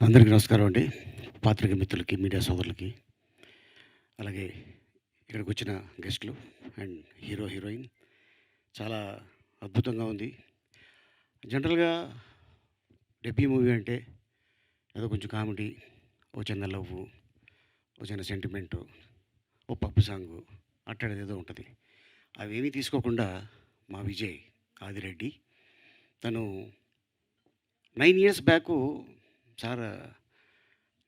అందరికీ నమస్కారం అండి. పాత్రికేయ మిత్రులకి, మీడియా సోదరులకి, అలాగే ఇక్కడికి వచ్చిన గెస్టులు అండ్ హీరో, హీరోయిన్ చాలా అద్భుతంగా ఉంది. జనరల్‌గా డెబ్యూ మూవీ అంటే ఏదో కొంచెం కామెడీ, ఓ చిన్న లవ్వు, ఓ చిన్న సెంటిమెంటు, ఓ పప్పు సాంగు అట్లాంటిదేదో ఉంటది. అవేమీ తీసుకోకుండా మా విజయ్ ఆదిరెడ్డి తను 9 ఇయర్స్ బ్యాకు సార్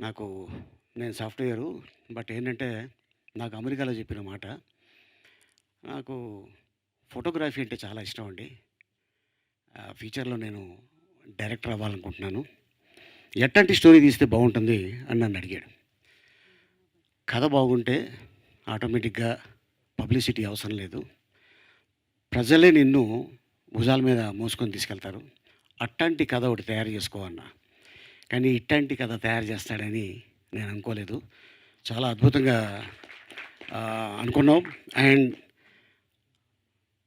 నాకు నేను సాఫ్ట్‌వేరు. బట్ ఏంటంటే, నాకు అమెరికాలో చెప్పిన మాట, నాకు ఫోటోగ్రఫీ అంటే చాలా ఇష్టం అండి. ఫ్యూచర్‌లో నేను డైరెక్టర్ అవ్వాలనుకుంటున్నాను. ఎట్లాంటి స్టోరీ తీస్తే బాగుంటుంది అని నన్ను అడిగాడు. కథ బాగుంటే ఆటోమేటిక్‌గా పబ్లిసిటీ అవసరం లేదు. ప్రజలే నిన్ను భుజాల మీద మోసుకొని తీసుకెళ్తారు. అట్టాంటి కథ ఒకటి తయారు చేసుకో అన్నా. కానీ ఇట్టాంటి కథ తయారు చేస్తాడని నేను అనుకోలేదు. చాలా అద్భుతంగా అనుకున్నాం. అండ్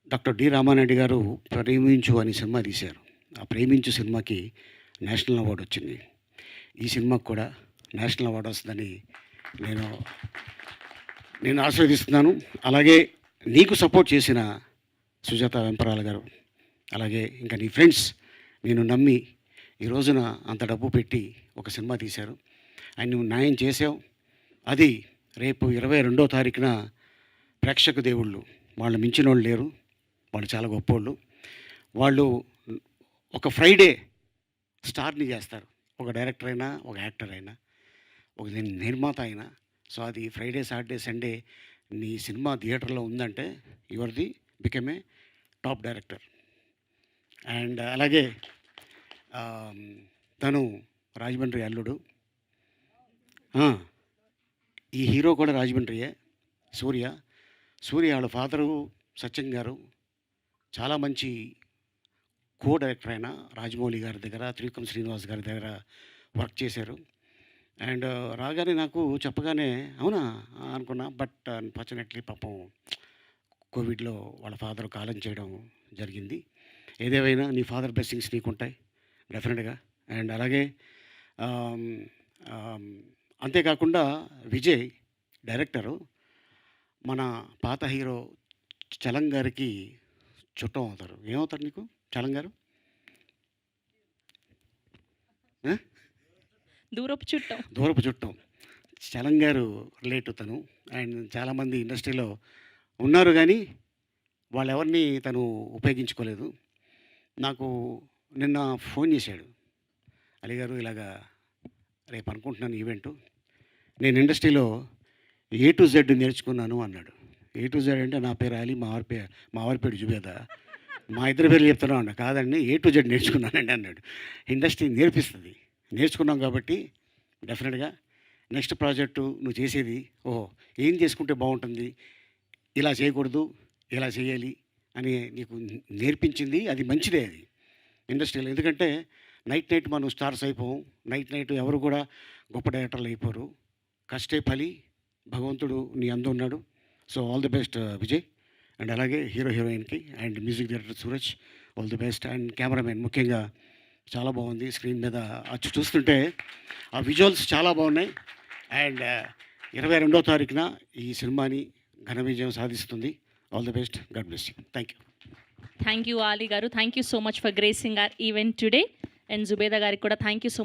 డాక్టర్ డి రామానాయుడు గారు 'ప్రేమించు' అనే సినిమా తీశారు. ఆ 'ప్రేమించు' సినిమాకి నేషనల్ అవార్డు వచ్చింది. ఈ సినిమాకి కూడా నేషనల్ అవార్డు వస్తుందని నేను నేను ఆశీర్వదిస్తున్నాను. అలాగే నీకు సపోర్ట్ చేసిన సుజాత వెంపరాల గారు, అలాగే ఇంకా నీ ఫ్రెండ్స్ నేను నమ్మి ఈ రోజున అంత డబ్బు పెట్టి ఒక సినిమా తీశారు. అండ్ నువ్వు న్యాయం చేసావు. అది రేపు 22వ తారీఖున ప్రేక్షక దేవుళ్ళు, వాళ్ళు మించిన వాళ్ళు లేరు. వాళ్ళు చాలా గొప్పోళ్ళు. వాళ్ళు ఒక ఫ్రైడే స్టార్ని చేస్తారు. ఒక డైరెక్టర్ అయినా, ఒక యాక్టర్ అయినా, ఒక నిర్మాత అయినా. సో అది ఫ్రైడే, సాటర్డే, సండే నీ సినిమా థియేటర్లో ఉందంటే your they become a top director. And అలాగే తను రాజమండ్రి అల్లుడు. ఈ హీరో కూడా రాజమండ్రియే, సూర్య. వాళ్ళ ఫాదరు సత్యం గారు చాలా మంచి కో డైరెక్టర్ అయిన రాజమౌళి గారి దగ్గర, త్రివిక్రమ్ శ్రీనివాస్ గారి దగ్గర వర్క్ చేశారు. అండ్ రాగానే నాకు చెప్పగానే అవునా అనుకున్నా. బట్ అన్ఫార్చునేట్లీ పాపం కోవిడ్లో వాళ్ళ ఫాదర్ కాలం చేయడం జరిగింది. ఏదేమైనా నీ ఫాదర్ బ్లెస్సింగ్స్ నీకుంటాయి డెఫినెట్గా. అండ్ అలాగే అంతేకాకుండా విజయ్ డైరెక్టరు మన పాత హీరో చలం గారికి చుట్టం అవుతారు. ఏమవుతారు నీకు చలం గారు? దూరపు చుట్టం. చలం గారు రిలేటివ్ తను. అండ్ చాలామంది ఇండస్ట్రీలో ఉన్నారు కానీ వాళ్ళెవరిని తను ఉపయోగించుకోలేదు. నాకు నిన్న ఫోన్ చేశాడు, అలీ గారు ఇలాగా రేపు అనుకుంటున్నాను ఈవెంటు, నేను ఇండస్ట్రీలో ఏ టు జెడ్ నేర్చుకున్నాను అన్నాడు. ఏ టు జెడ్ అంటే నా పేరు అలీ, మా వారి పేరు జుబేదా, మా ఇద్దరి పేర్లు చెప్తున్నాం అన్న. కాదండి, ఏ టు జెడ్ నేర్చుకున్నానండి అన్నాడు. ఇండస్ట్రీ నేర్పిస్తుంది, నేర్చుకున్నాం కాబట్టి డెఫినెట్గా నెక్స్ట్ ప్రాజెక్టు నువ్వు చేసేది ఏం చేసుకుంటే బాగుంటుంది, ఇలా చేయకూడదు, ఇలా చేయాలి అని నీకు నేర్పించింది. అది మంచిదే అది ఇండస్ట్రీలో. ఎందుకంటే నైట్ మనం స్టార్స్ అయిపోం. నైట్ ఎవరు కూడా గొప్ప డైరెక్టర్లు అయిపోరు. కష్టే ఫలి, భగవంతుడు నీ అందు ఉన్నాడు. So all the best Vijay. And అలాగే హీరో హీరోయిన్కి and music director Suraj, all the best. And cameraman ముఖ్యంగా చాలా బాగుంది. స్క్రీన్ మీద అచ్చు చూస్తుంటే ఆ విజువల్స్ చాలా బాగున్నాయి. అండ్ 22వ తారీఖున ఈ సినిమాని ఘన విజయం సాధిస్తుంది. All the best. God bless you. Thank you Ali garu. Thank you so much for gracing our event today. And Zubeda గారికి కూడా థ్యాంక్ యూ సో